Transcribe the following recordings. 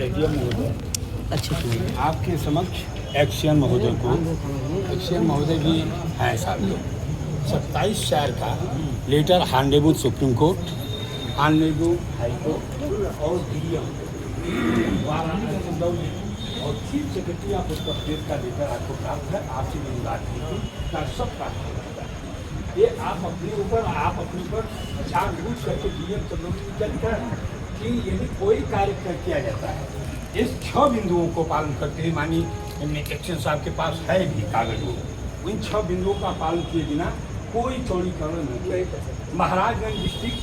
ADM महोदय, अच्छा सुनिए। आपके समक्ष एक्शन महोदय को, एक्शन महोदय भी हैं साहब लोग, 27/4 का letter honourable supreme court, honourable high court और डीएम वाराणसी दौली और chief secretary of Uttar Pradesh का लेटर आपको प्राप्त है। आपसे मेरी बात की थी, सब प्राप्त होता है। ये आप अपने ऊपर जानबूझ करके डीएम सब लोग कर कि यदि कोई कार्य किया जाता है, इस 6 बिंदुओं को पालन करते हुए, माननीय एक्शन साहब के पास है भी कागज, वो इन 6 बिंदुओं का पालन किए बिना कोई चौड़ीकरण नहीं किया। महाराजगंज डिस्ट्रिक्ट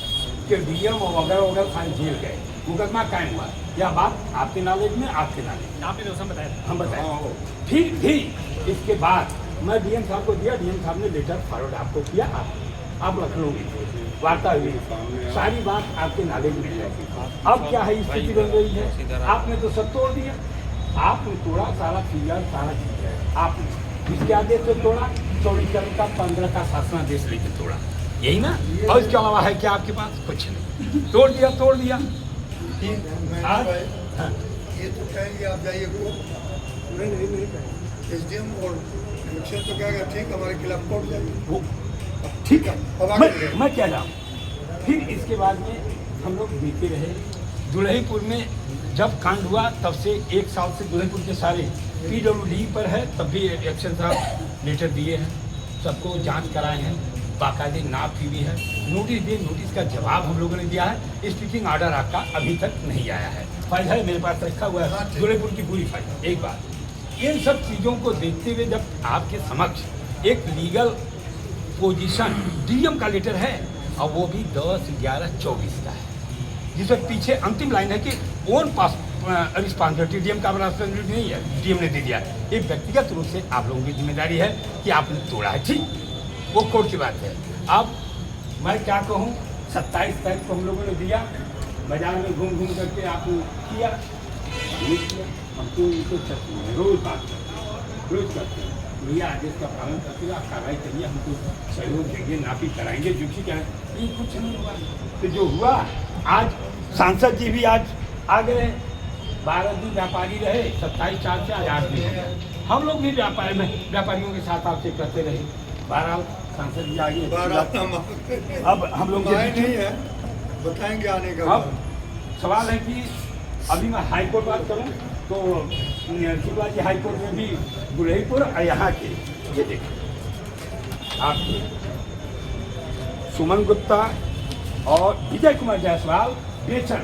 के डीएम और वगैरह वगैरह सारे जेल गए, मुकदमा कायम हुआ। यह बात आपके नॉलेज में, आपके नॉलेज आपने तो सब बताया, हम बताए। फिर भी इसके बाद मैं डीएम साहब को दिया, डीएम साहब ने लेटर फॉरवर्ड आपको किया, आप लखनऊ में वार्ता हुई, सारी बात आपके नॉलेज में है। अब क्या है, स्थिति बन रही है, आपने तो सब तोड़ दिया, आपने तोड़ा सारा फिगर, सारा चीज है। आपने इसके आदेश से तोड़ा, चौड़ीकरण का 15 का शासनादेश लेके तोड़ा, यही ना। और इसके अलावा है क्या आपके पास? कुछ नहीं, तोड़ दिया, तोड़ दिया। आज ये तो कहेंगे आप जाइए कोर्ट, एसडीएम और इलेक्शन तो कहेगा ठीक हमारे खिलाफ कोर्ट जाइए, वो ठीक है, मैं कह रहा हूँ। फिर इसके बाद में हम लोग देखते रहे, दुल्हिपुर में जब कांड हुआ तब से 1 साल से दुल्हिपुर के सारे PWD पर है, तब भी एक्शन साहब लेटर दिए हैं, सबको जांच कराए हैं, बाकायदे नाप की भी है, नोटिस दिए, नोटिस का जवाब हम लोगों ने दिया है। स्पीकिंग ऑर्डर आपका अभी तक नहीं आया है, फाइल है मेरे पास रखा हुआ है, दुल्हिपुर की पूरी फाइल। एक बात, इन सब चीज़ों को देखते हुए जब आपके समक्ष एक लीगल पोजीशन डीएम का लेटर है, और वो भी 10/11/24 का है, जिसमें पीछे अंतिम लाइन है कि ओन पास रिस्पॉन्सिबिलिटी, डीएम का रिस्पॉन्सिबिलिटी नहीं है, डीएम ने दे दिया। एक व्यक्तिगत रूप से आप लोगों की जिम्मेदारी है कि आपने तोड़ा है, ठीक, वो कोर्ट की बात है। अब मैं क्या कहूँ, 27 तारीख को हम लोगों ने दिया, बाजार में घूम घूम करके आपने किया, हमको उनको रोज बात करते, रोज करते हैं, भैया आदेश का पालन करते हुए आप कार्रवाई करिए, हमको सहयोग देंगे, नापी कराएंगे, जो ठीक है। ये कुछ नहीं हुआ, तो जो हुआ, आज सांसद जी भी आज आ गए, 12 दिन व्यापारी रहे, 27/4 से आज 8 दिन हो गए। हम लोग भी व्यापारियों के साथ आपसे करते रहे, 12 सांसद जी आगे। अब हम लोग नहीं है, बताएंगे आने का। अब सवाल है कि अभी मैं हाई कोर्ट बात करूं तो शिवाजी हाई कोर्ट में भी दुल्हिपुर और यहाँ के, ये देखिए आपके सुमन गुप्ता और विजय कुमार जायसवाल बेचन,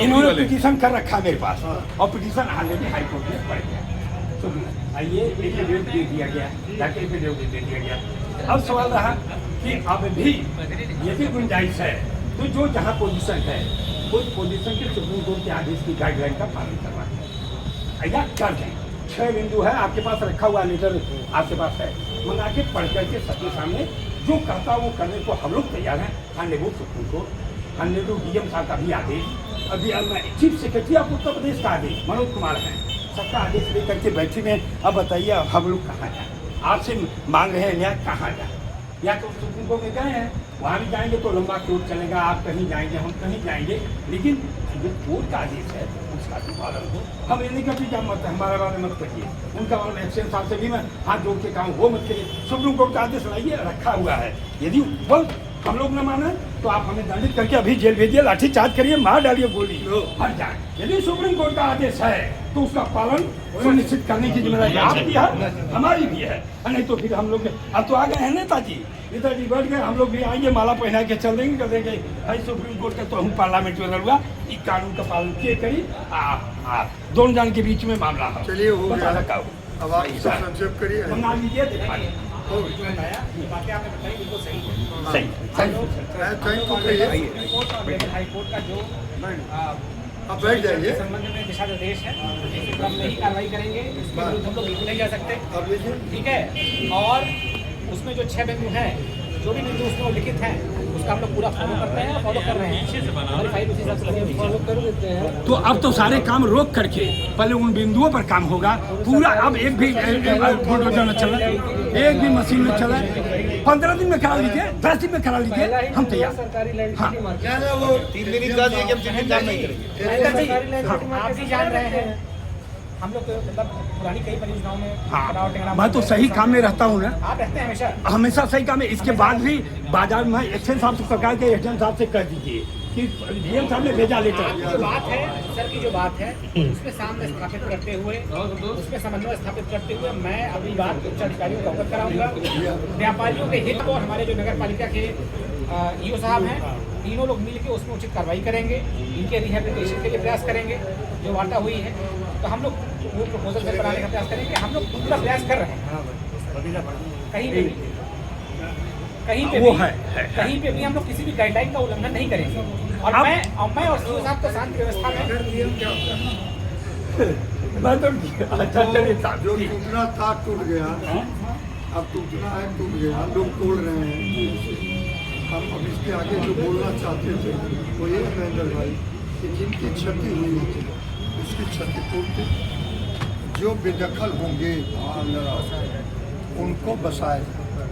इन्होंने पिटीशन कर रखा मेरे पास, और पिटीशन ऑलरेडी हाई कोर्ट में पड़ गया। ये एफिडेविट दे दिया गया, जाके एफिडेविट दे दिया गया। अब सवाल रहा कि अब भी यदि गुंजाइश है तो जो जहाँ पोजीशन है, उस पोजीशन के सुप्रीम कोर्ट के आदेश की गाइडलाइन का पालन करवाएं या कर दें। 6 बिंदु है आपके पास रखा हुआ, लेटर आपके पास है, मंगा के पढ़ करके सबके सामने जो करता वो करने को हम लोग तैयार हैं। हांडेबुल सुप्रीम कोर्ट, हांडेबुल डीएम साहब का भी आदेश, अभी chief secretary of Uttar Pradesh का आदेश मनोज कुमार है, सबका आदेश लेकर के बैठे में। अब बताइए हम लोग कहाँ जाए, आपसे मांग रहे हैं न्याय, कहाँ जाए? या तो सुप्रीम कोर्ट में गए हैं, वहाँ भी जाएंगे तो लंबा कोर्ट चलेगा, आप कहीं जाएंगे, हम कहीं जाएंगे, लेकिन जो कोर्ट का आदेश है उसका भी पालन हो। हम ये नहीं कहते क्या मत है, हमारा बारे मत करिए, उनका बारे में एक्शन साहब से भी मैं हाथ जोड़ के कहूँ वो मत करिए। सुप्रीम कोर्ट का आदेश लाइए, रखा हुआ है, यदि वो हम लोग न माने तो आप हमें दंडित करके अभी जेल भेजिए, लाठी चार्ज करिए, मार डालिए, गोली हट जाए। यदि सुप्रीम कोर्ट का आदेश है तो उसका पालन सुनिश्चित करने की जिम्मेदारी आपकी है, हमारी भी है, नहीं तो फिर हम लोग अब तो आ गए हैं नेताजी बैठ गए, हम लोग भी आएंगे, माला पहना के चल देंगे, कर देंगे भाई सुप्रीम कोर्ट का तो हम पार्लियामेंट में लड़ूंगा, इस कानून का पालन किए करी, दोनों जान के बीच में मामला है। चलिए हो गया, अब आप संक्षेप करिए, बना लीजिए, दिखाइए बाकी आपने बताई बिल्कुल सही है। सही हाई कोर्ट का जो आप बैठ जाइए, संबंध में दिशा निर्देश है, इस क्रम में ही कार्रवाई करेंगे, उसके विरुद्ध हम लोग बिल्कुल नहीं जा सकते, ठीक है। और उसमें जो 6 बिंदु हैं, जो भी बिंदु उसमें लिखित हैं, उसका हम लोग पूरा फॉलो करते हैं, फॉलो कर रहे हैं, हमारी फाइल उसी हिसाब से लगी हुई है, फॉलो कर देते हैं। तो अब तो सारे काम रोक करके पहले उन बिंदुओं पर काम होगा पूरा। अब एक भी बुलडोजर न चला, एक भी मशीन न चला, 15 दिन में करा लीजिए, 10 दिन में करा लीजिए, हम तैयार। सरकारी लैंड हाँ। क्या है वो 3 दिन बाद ये हम चिन्हित काम नहीं करेंगे। आप भी जान रहे हैं हम लोग मतलब पुरानी कई परियोजनाओं में हाँ, टेंगरा मैं तो सही काम में रहता हूँ ना, आप रहते हैं हमेशा। हमेशा सही काम है। इसके बाद भी बाजार में एक्शन साहब से सरकार के एक्शन साहब से कह दीजिए कि डीएम साहब ने भेजा लेटर। आपकी जो बात है सर की जो बात है उसमें सामने स्थापित करते हुए, उसमें समन्वय स्थापित करते हुए मैं अपनी बात उच्च अधिकारियों को अवगत कराऊंगा। व्यापारियों के हित और हमारे जो नगर पालिका के ईओ साहब हैं, तीनों लोग मिलकर उसमें उचित कार्रवाई करेंगे, इनके रिहेबिलिटेशन के लिए प्रयास करेंगे। जो वार्ता हुई है तो हम लोग वो प्रपोजल से बनाने का प्रयास करेंगे। हम लोग पूरा प्रयास कर रहे हैं, कहीं पे भी वो है। कहीं पे भी हम लोग किसी भी गाइडलाइन का उल्लंघन नहीं करेंगे। और मैं और सीओ साहब तो शांति व्यवस्था में मैं तो अच्छा चलिए साहब जो टूटना था टूट गया, अब टूटना है टूट गया, लोग तोड़ रहे हैं। हम अब इसके आगे जो बोलना चाहते थे वो ये महेंद्र भाई कि जिनकी क्षति हुई उसकी क्षतिपूर्ति जो बेदखल होंगे उनको बसाए।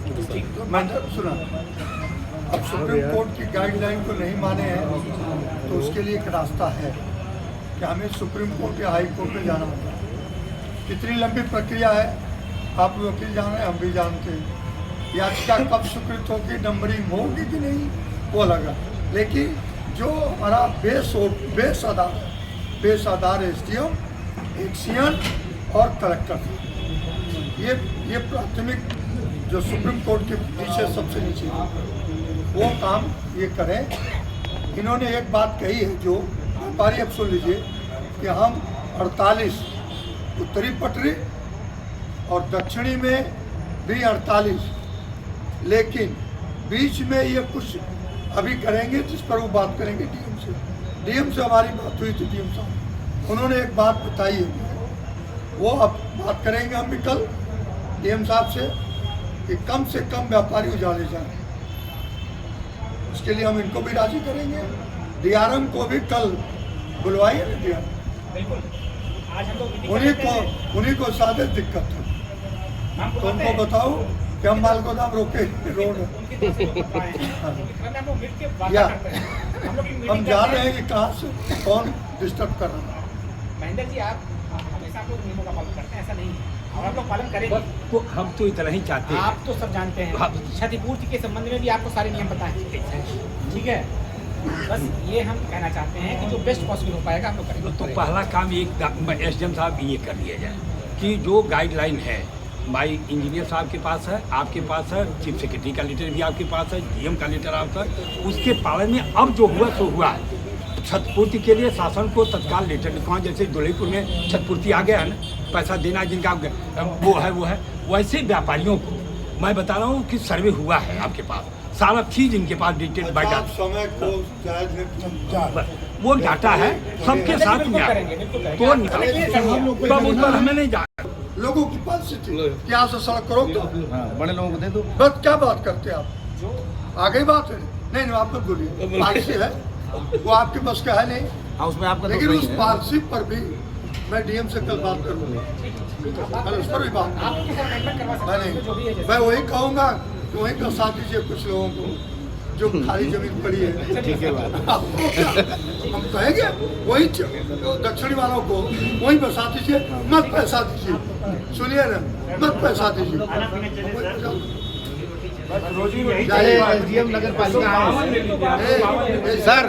तो महेंद्र सुना, अब सुप्रीम कोर्ट की गाइडलाइन को नहीं माने हैं तो उसके लिए एक रास्ता है कि हमें सुप्रीम कोर्ट या हाई कोर्ट में जाना होगा। कितनी लंबी प्रक्रिया है आप वकील जान रहे हैं, हम भी जानते हैं। याचिका कब स्वीकृत होगी, नंबरिंग होगी कि नहीं वो अलग है, लेकिन जो हमारा बेस आधार एसडीएम, एक्सीएन और कलेक्टर, ये प्राथमिक जो सुप्रीम कोर्ट के पीछे सबसे नीचे वो काम ये करें। इन्होंने एक बात कही है जो व्यापारी अब सुन लीजिए कि हम 48 उत्तरी पटरी और दक्षिणी में भी 48, लेकिन बीच में ये कुछ अभी करेंगे जिस पर वो बात करेंगे डीएम से हमारी बात हुई थी डीएम साहब, उन्होंने एक बात बताई है, वो अब बात करेंगे हम भी कल डीएम साहब से कि कम से कम व्यापारी उजाले जाए। उसके लिए हम इनको भी राजी करेंगे, डीआरएम को भी कल बुलवाइए ना डीआरएम, बिल्कुल आज हम लोग उन्हीं को सादे दिक्कत है। तो उनको बताओ कि हम माल गोदाम रोके रोड या हम जान रहे हैं कि कहाँ से कौन डिस्टर्ब कर रहा है। महेंद्र जी आप हमेशा आप लोग नियमों का पालन करते हैं, ऐसा नहीं है और आप लोग पालन करेंगे। तो हम तो इतना ही चाहते हैं। आप तो सब जानते हैं, क्षतिपूर्ति के संबंध में भी आपको सारे नियम पता है, ठीक है। बस ये हम कहना चाहते हैं कि जो बेस्ट पॉसिबल हो पाएगा हम लोग करेंगे। तो पहला काम एक एसडीएम साहब ये कर लिया जाए कि जो गाइडलाइन है भाई इंजीनियर साहब के पास है, आपके पास है, चीफ सेक्रेटरी का लेटर भी आपके पास है, डीएम का लेटर आपका, उसके पालन में अब जो हुआ सो हुआ है। क्षतिपूर्ति के लिए शासन को तत्काल लेटर लिखवाएं, जैसे दुल्हीपुर में क्षतिपूर्ति आ गया है ना, पैसा देना जिनका वो है वैसे व्यापारियों को मैं बता रहा हूँ कि सर्वे हुआ है आपके पास, सारा चीज इनके पास डिटेल बाइटा समय को जायज वो डाटा है सबके साथ में तो निकाल उस पर हमें नहीं जा लोगों की परिस्थिति यहाँ से सड़क रोक दो, बड़े लोगों को दे दो। बस क्या बात करते हैं आप, आ गई बात है। नहीं आप मत बोलिए, पॉलिसी है वो आपके बस का है नहीं, हाँ उसमें आपका लेकिन उस पॉलिसी पर भी मैं डीएम से कल बात करूँगा, कल उस पर भी बात नहीं। मैं वही कहूँगा कि वहीं पर साथ दीजिए कुछ लोगों को जो खाली जमीन पड़ी है, ठीक है हम कहेंगे वही दक्षिणी वालों को वहीं पर साथ दीजिए, मत पैसा दीजिए, सुनिए ना, मत पैसा दीजिए। एसडीएम नगर पालिका सर